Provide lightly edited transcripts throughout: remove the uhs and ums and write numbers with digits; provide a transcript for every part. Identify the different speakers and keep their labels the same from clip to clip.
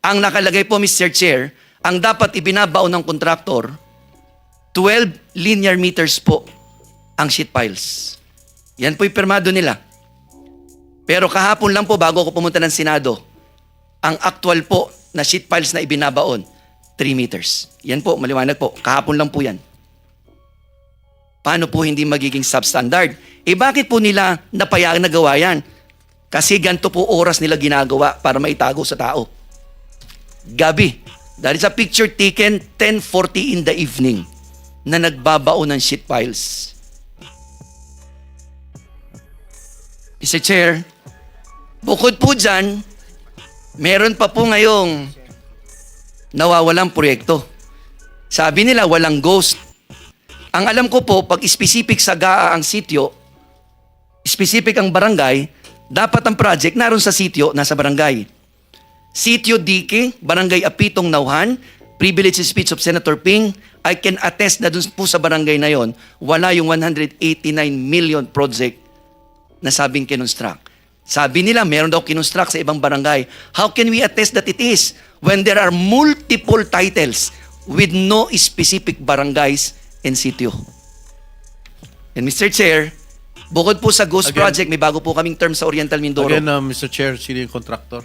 Speaker 1: Ang nakalagay po, Mr. Chair, ang dapat ibinabaon ng kontraktor, 12 linear meters po ang sheet piles. Yan po yung pirmado nila. Pero kahapon lang po, bago ako pumunta ng Senado, ang actual po na sheet piles na ibinabaon, 3 meters. Yan po, maliwanag po. Kahapon lang po yan. Paano po hindi magiging substandard? Bakit po nila napayagan na gawa yan? Kasi ganito po oras nila ginagawa para maitago sa tao. Gabi. That is a picture taken 10:40 in the evening na nagbabaon ng sheet piles. Mr. Chair, bukod po dyan, meron pa po ngayong nawawalang proyekto. Sabi nila walang ghost. Ang alam ko po, pag specific sa GAA ang sitio, specific ang barangay, dapat ang project naroon sa sitio, nasa barangay. Sitio Dike, Barangay Apitong Nauhan, privilege speech of Senator Ping, I can attest na dun po sa barangay na yon, wala yung 189 million project na sabing kinonstruct. Sabi nila, meron daw kinonstruct sa ibang barangay. How can we attest that it is when there are multiple titles with no specific barangays and sitio? And Mr. Chair, bukod po sa Ghost
Speaker 2: Again,
Speaker 1: Project, may bago po kaming term sa Oriental Mindoro.
Speaker 2: Again, Mr. Chair, sino yung contractor?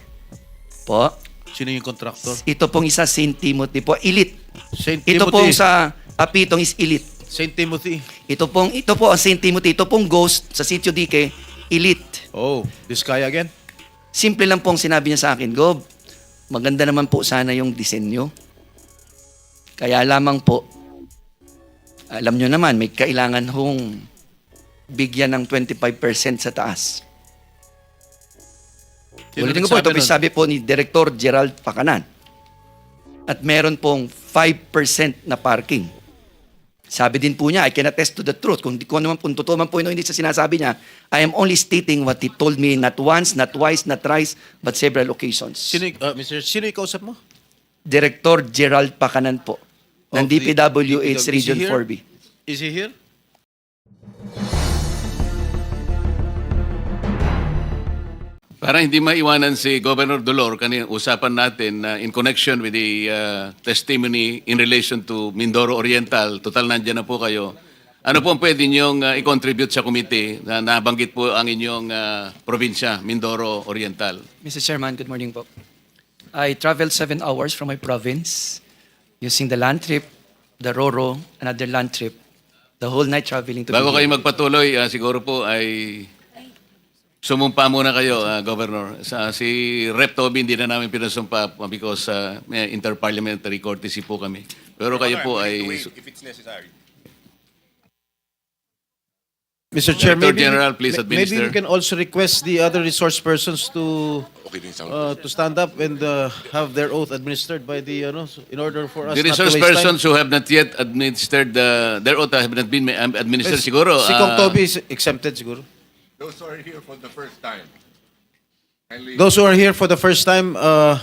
Speaker 1: Po,
Speaker 2: Sino yung contractor?
Speaker 1: ito pong isa, St. Timothy po, elite.
Speaker 2: St.
Speaker 1: Ito
Speaker 2: Timothy.
Speaker 1: pong sa Apitong is elite.
Speaker 2: St. Timothy.
Speaker 1: Ito po ang St. Timothy. Ito pong Ghost sa Sitio Dike, elite.
Speaker 2: Oh, this guy again?
Speaker 1: Simple lang pong sinabi niya sa akin, Gob, maganda naman po sana yung disenyo. Kaya lamang po, alam nyo naman, may kailangan hong bigyan ng 25% sa taas. Ulitin ko po, ito sabi po ni Director Gerald Pacanan. At meron pong 5% na parking. Sabi din po niya, I can attest to the truth. Kung naman po, totoo man po hindi sa sinasabi niya, I am only stating what he told me not once, not twice, not thrice, but several occasions.
Speaker 2: Sino yung kausap mo?
Speaker 1: Director Gerald Pacanan po, ng
Speaker 2: Of the-
Speaker 1: DPWH
Speaker 2: Is he
Speaker 1: Region
Speaker 2: here?
Speaker 1: 4B.
Speaker 2: Is he here?
Speaker 3: Para hindi maiwanan si Governor Dolor, kanina usapan natin na in connection with the testimony in relation to Mindoro Oriental, total nandiyan na po kayo. Ano po ang pwede niyong i-contribute sa committee na nabanggit po ang inyong probinsya, Mindoro Oriental?
Speaker 1: Mr. Chairman, good morning po. I traveled 7 hours from my province using the land trip, the Roro, another land trip, the whole night traveling to
Speaker 3: Bago
Speaker 1: be
Speaker 3: kayo
Speaker 1: here.
Speaker 3: magpatuloy, siguro po ay sumumpa muna kayo, Governor. Si Rep. Toby hindi na namin pinasumpa because may interparliamentary courtesy po kami. Pero kayo po ay...
Speaker 4: if it's necessary.
Speaker 2: Mr. Chair,
Speaker 3: Director General, please administer.
Speaker 2: Maybe you can also request the other resource persons to
Speaker 4: Okay din sound.
Speaker 2: to stand up and have their oath administered by the in order for us
Speaker 3: The
Speaker 2: not to
Speaker 3: resource
Speaker 2: waste
Speaker 3: persons
Speaker 2: time.
Speaker 3: who have not yet administered their oath have not been administered siguro.
Speaker 2: Si Kong Toby is exempted siguro.
Speaker 4: Those who are here for the first time. Kindly
Speaker 2: Those who are here for the first time, where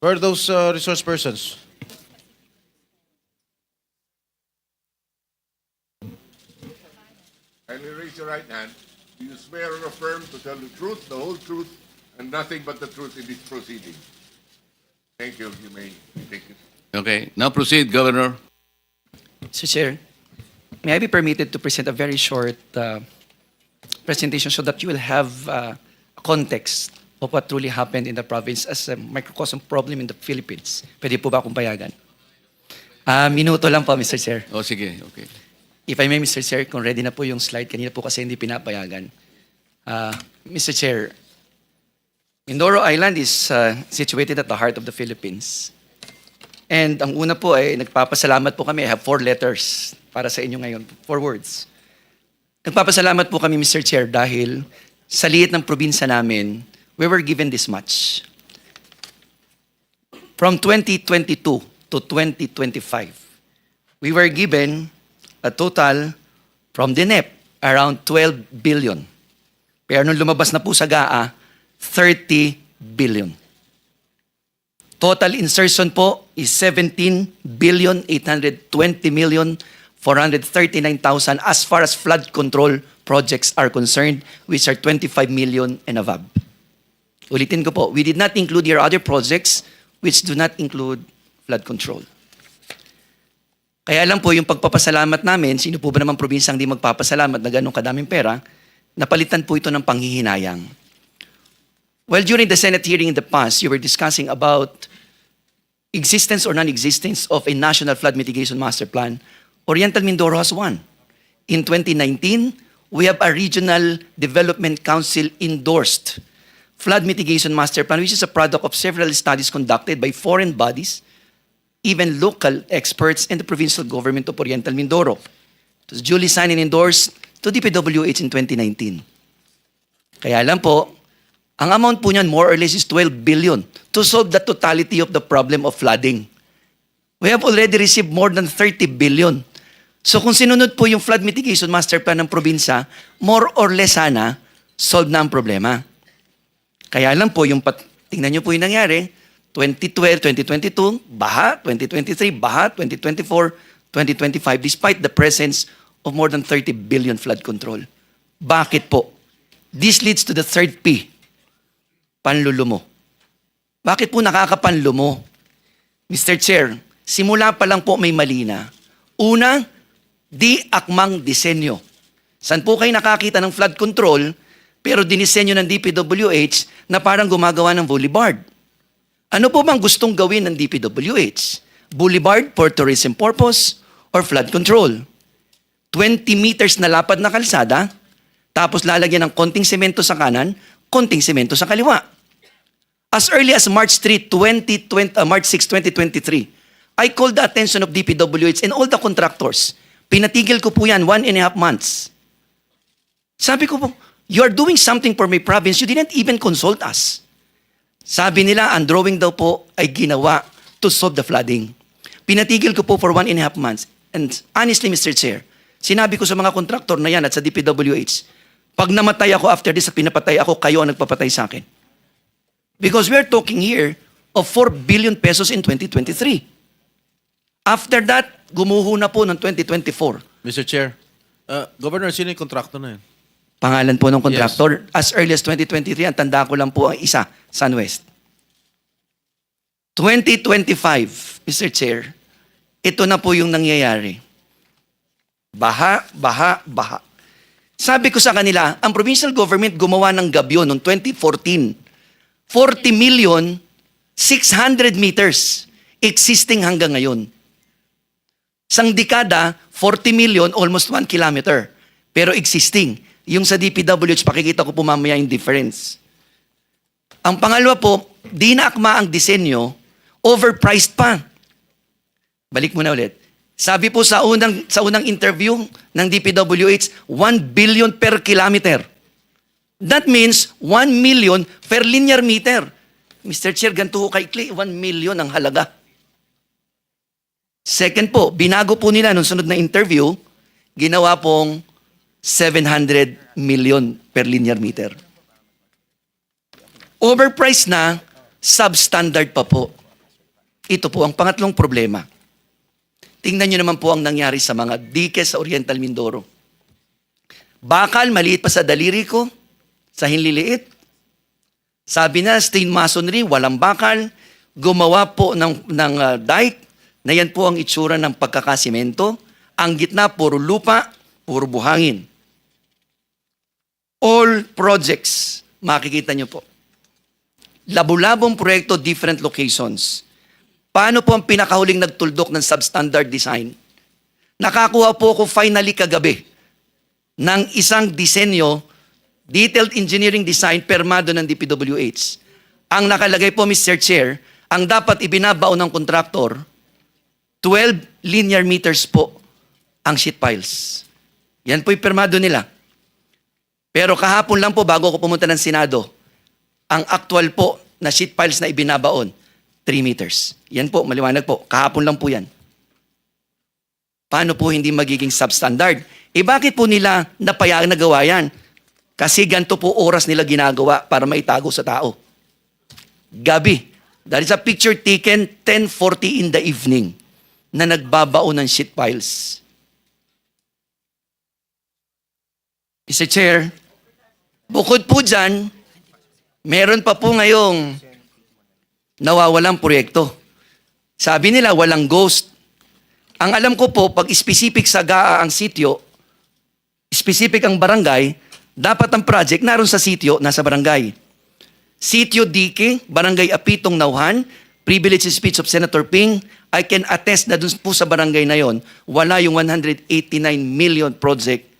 Speaker 2: are those resource persons?
Speaker 4: raise your right hand. Do you swear or affirm to tell the truth, the whole truth, and nothing but the truth in this proceeding? Thank you. You may take it.
Speaker 3: Okay, now proceed, Governor.
Speaker 1: Mr. Chair, may I be permitted to present a very short presentation so that you will have a context of what truly happened in the province as a microcosm problem in the Philippines. Pwede po ba akong payagan? Minuto lang po, Mr. Chair.
Speaker 3: O sige, okay.
Speaker 1: If I may, Mr. Chair, kung ready na po yung slide, kanina po kasi hindi pinapayagan. Mr. Chair, Mindoro Island is situated at the heart of the Philippines. And ang una po ay nagpapasalamat po kami. I have 4 letters para sa inyo ngayon, 4 words. Nagpapasalamat po kami, Mr. Chair, dahil sa liit ng probinsya namin, we were given this much. From 2022 to 2025, we were given a total from DNEP around 12 billion. Pero nung lumabas na po sa GAA, 30 billion. Total insertion po is 17 billion 820 million 439,000 as far as flood control projects are concerned, which are 25 million and above. Ulitin ko po, we did not include your other projects which do not include flood control. Kaya lang po yung pagpapasalamat namin, sino po ba naman probinsyang di magpapasalamat na ganun kadaming pera, napalitan po ito ng panghihinayang. Well, during the Senate hearing in the past, you were discussing about existence or non-existence of a National Flood Mitigation Master Plan. Oriental Mindoro has one. In 2019, we have a Regional Development Council endorsed Flood Mitigation Master Plan, which is a product of several studies conducted by foreign bodies, even local experts, and the provincial government of Oriental Mindoro. It was duly signed and endorsed to DPWH in 2019. Kaya lang po, ang amount po niyan more or less is 12 billion to solve the totality of the problem of flooding. We have already received more than 30 billion. So kung sinunod po yung Flood Mitigation Master Plan ng probinsya, more or less sana, solve na ang problema. Kaya lang po, tingnan niyo po yung nangyari, 2012, 2022, baha, 2023, baha, 2024, 2025, despite the presence of more than 30 billion flood control. Bakit po? This leads to the third P, panlulumo. Bakit po nakakapanlumo? Mr. Chair, simula pa lang po may mali na. Una, di akmang disenyo. Saan po kayo nakakita ng flood control, pero dinisenyo ng DPWH na parang gumagawa ng boulevard? Ano po bang gustong gawin ng DPWH? Boulevard for tourism purpose or flood control? 20 meters na lapad na kalsada, tapos lalagyan ng konting semento sa kanan, konting semento sa kaliwa. As early as March 6, 2023, I called the attention of DPWH and all the contractors. Pinatigil ko po yan 1.5 months. Sabi ko po, you are doing something for my province, you didn't even consult us. Sabi nila, ang drawing daw po ay ginawa to solve the flooding. Pinatigil ko po for 1.5 months. And honestly, Mr. Chair, sinabi ko sa mga kontraktor na yan at sa DPWH, pag namatay ako after this at pinapatay ako, kayo ang nagpapatay sa akin. Because we're talking here of 4 billion pesos in 2023. After that, gumuho na po ng 2024.
Speaker 2: Mr. Chair, Governor, sino yung kontrakto na yun?
Speaker 1: Pangalan po ng kontraktor. As early as 2023, ang tanda ko lang po ang isa, SunWest. 2025, Mr. Chair, ito na po yung nangyayari. Baha, baha, baha. Sabi ko sa kanila, ang provincial government gumawa ng gabyo noong 2014. 40 million, 600 meters existing hanggang ngayon. Sang dekada, 40 million, almost 1 kilometer. Pero existing. Yung sa DPWH, pakikita ko po mamaya yung difference. Ang pangalawa po, di na akma ang disenyo, overpriced pa. Balik muna ulit. Sabi po sa unang interview ng DPWH, 1 billion per kilometer. That means 1 million per linear meter. Mr. Chair, ganito ko kaikli, 1 million ang halaga. Second po, binago po nila nung sunod na interview, ginawa pong 700 million per linear meter. Overpriced na, substandard pa po. Ito po ang pangatlong problema. Tingnan nyo naman po ang nangyari sa mga dike sa Oriental Mindoro. Bakal, maliit pa sa daliri ko, sa hinliliit. Sabi na, stain masonry, walang bakal. Gumawa po ng dike, na yan po ang itsura ng pagkakasimento. Ang gitna, puro lupa, puro buhangin. All projects, makikita nyo po. Labu-labong proyekto, different locations. Paano po ang pinakahuling nagtuldok ng substandard design? Nakakuha po ako finally kagabi ng isang disenyo, detailed engineering design, permado ng DPWH. Ang nakalagay po, Mr. Chair, ang dapat ibinabaon ng kontraktor, 12 linear meters po ang sheet piles. Yan po'y permado nila. Pero kahapon lang po, bago ako pumunta ng Senado, ang actual po na sheet piles na ibinabaon, 3 meters. Yan po, maliwanag po. Kahapon lang po yan. Paano po hindi magiging substandard? Bakit po nila napayagan na gawa yan? Kasi ganito po oras nila ginagawa para maitago sa tao. Gabi. That is a picture taken 10:40 in the evening na nagbabaon ng sheet piles. Mr. Chair, bukod po dyan, meron pa po ngayong nawawalang proyekto. Sabi nila walang ghost. Ang alam ko po, pag specific sa GAA ang sitio, specific ang barangay, dapat ang project naroon sa sitio, nasa barangay. Sitio Dike, Barangay Apitong Nauhan, privilege speech of Senator Ping, I can attest na dun po sa barangay na yon, wala yung 189 million project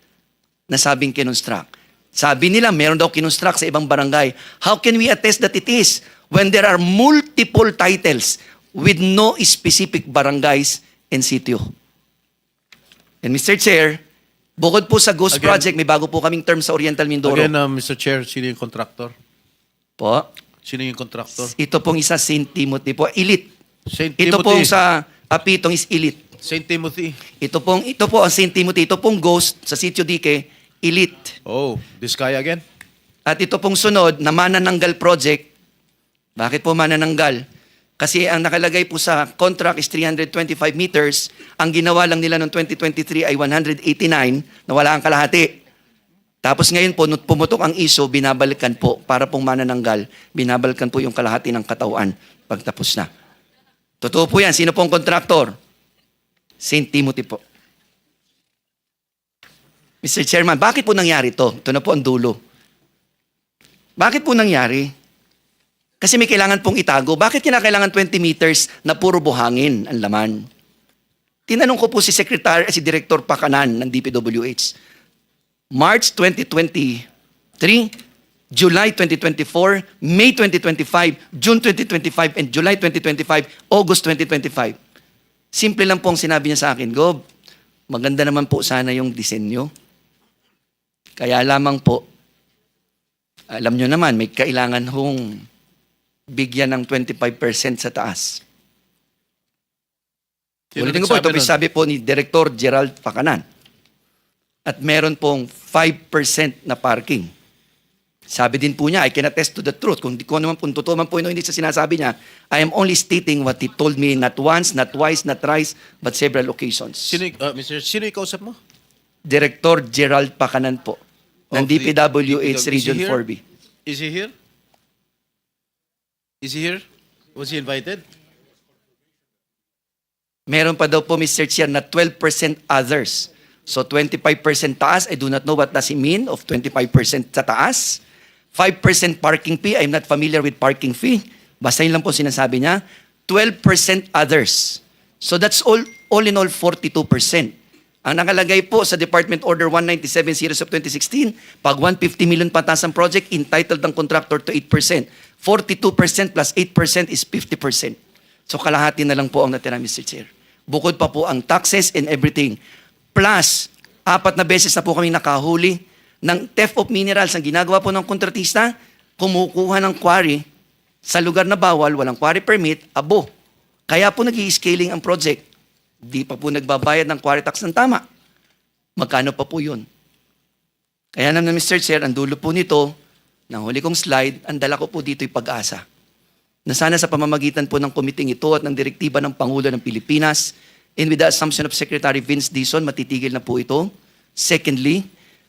Speaker 1: na sabing kinonstruct. Sabi nila, meron daw kinonstruct sa ibang barangay. How can we attest that it is when there are multiple titles with no specific barangays and sitio? And Mr. Chair, bukod po sa Ghost
Speaker 2: Again-
Speaker 1: Project, may bago po kaming term sa Oriental Mindoro.
Speaker 2: Again, Mr. Chair, sino yung contractor?
Speaker 1: Po,
Speaker 2: Sino yung contractor?
Speaker 1: ito pong isa St. Timothy po, elite.
Speaker 2: St.
Speaker 1: Ito
Speaker 2: Timothy.
Speaker 1: pong sa Apitong is elite.
Speaker 2: St. Timothy.
Speaker 1: Ito po ang St. Timothy. Ito pong Ghost sa Sitio Dike, elite.
Speaker 2: Oh, this guy again?
Speaker 1: At ito pong sunod na Manananggal Project. Bakit po Manananggal? Kasi ang nakalagay po sa contract is 325 meters. Ang ginawa lang nila noong 2023 ay 189 na wala ang kalahati. Tapos ngayon po, pumutok ang ISO, binabalikan po para pong Manananggal. Binabalikan po yung kalahati ng katawan pagtapos na. Totoo po yan. Sino pong kontraktor? St. Timothy po. Mr. Chairman, bakit po nangyari to? Ito na po ang dulo. Bakit po nangyari? Kasi may kailangan pong itago. Bakit kinakailangan 20 meters na puro buhangin ang laman? Tinanong ko po si Director Pakanan ng DPWH. March 2023, July 2024, May 2025, June 2025, and July 2025, August 2025. Simple lang po ang sinabi niya sa akin, Gob, maganda naman po sana yung disenyo. Kaya lamang po, alam nyo naman, may kailangan hong bigyan ng 25% sa taas.
Speaker 2: Sino
Speaker 1: Ulitin ko po, ito
Speaker 2: nagsabi nun?
Speaker 1: sabi po ni Director Gerald Pakanan. At meron pong 5% na parking. Sabi din po niya, I can attest to the truth. Kung naman po, totoo man po yun, hindi sa sinasabi niya, I am only stating what he told me not once, not twice, not thrice, but several occasions.
Speaker 2: Sino yung kausap mo?
Speaker 1: Director Gerald Pakanan po, ng
Speaker 2: Of the-
Speaker 1: DPWH
Speaker 2: is he
Speaker 1: Region
Speaker 2: here?
Speaker 1: 4B.
Speaker 2: Is he here? Is he here? Was he invited?
Speaker 1: Meron pa daw po, Mr. Chair, na 12% others. So 25% taas, I do not know what does it mean of 25% sa taas. 5% parking fee, I'm not familiar with parking fee. Basta yun lang po sinasabi niya. 12% others. So that's all in all, 42%. Ang nakalagay po sa Department Order 197 series of 2016, pag 150 million pataas ang project, entitled ang contractor to 8%. 42% plus 8% is 50%. So kalahati na lang po ang natira, Mr. Chair. Bukod pa po ang taxes and everything. Plus, 4 na beses na po kami nakahuli ng theft of minerals. Ang ginagawa po ng kontratista, kumukuha ng quarry sa lugar na bawal, walang quarry permit, abo. Kaya po nag-i-scaling ang project. Di pa po nagbabayad ng quarry tax ng tama. Magkano pa po yun? Kaya naman, Mr. Chair, ang dulo po nito, ng huli kong slide, ang dala ko po dito'y pag-asa. Na sana sa pamamagitan po ng komiting ito at ng direktiba ng Pangulo ng Pilipinas, and with the assumption of Secretary Vince Dizon, matitigil na po ito. Secondly,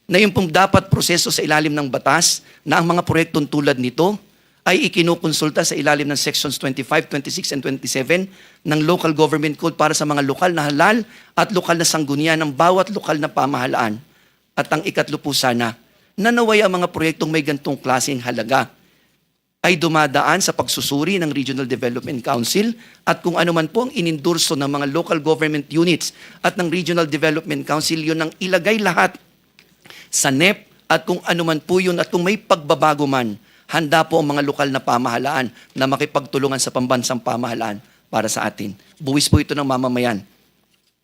Speaker 1: na yung pong dapat proseso sa ilalim ng batas na ang mga proyektong tulad nito ay ikinukonsulta sa ilalim ng Sections 25, 26, and 27 ng Local Government Code para sa mga lokal na halal at lokal na sanggunian ng bawat lokal na pamahalaan. At ang ikatlo po sana, na naway ang mga proyektong may gantong klaseng halaga ay dumadaan sa pagsusuri ng Regional Development Council at kung ano man po ang inendorso ng mga local government units at ng Regional Development Council, yun ang ilagay lahat sa NEP at kung ano man po yun at kung may pagbabago man, handa po ang mga lokal na pamahalaan na makipagtulungan sa pambansang pamahalaan para sa atin. Buwis po ito ng mamamayan.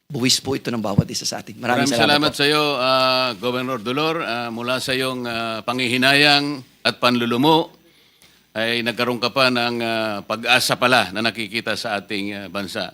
Speaker 1: Buwis po ito ng bawat isa sa atin. Maraming salamat po.
Speaker 3: sa iyo, Governor Dolor. Mula sa iyong panghihinayang at panlulumo, ay nagkaroon ka pa ng pag-asa pala na nakikita sa ating bansa.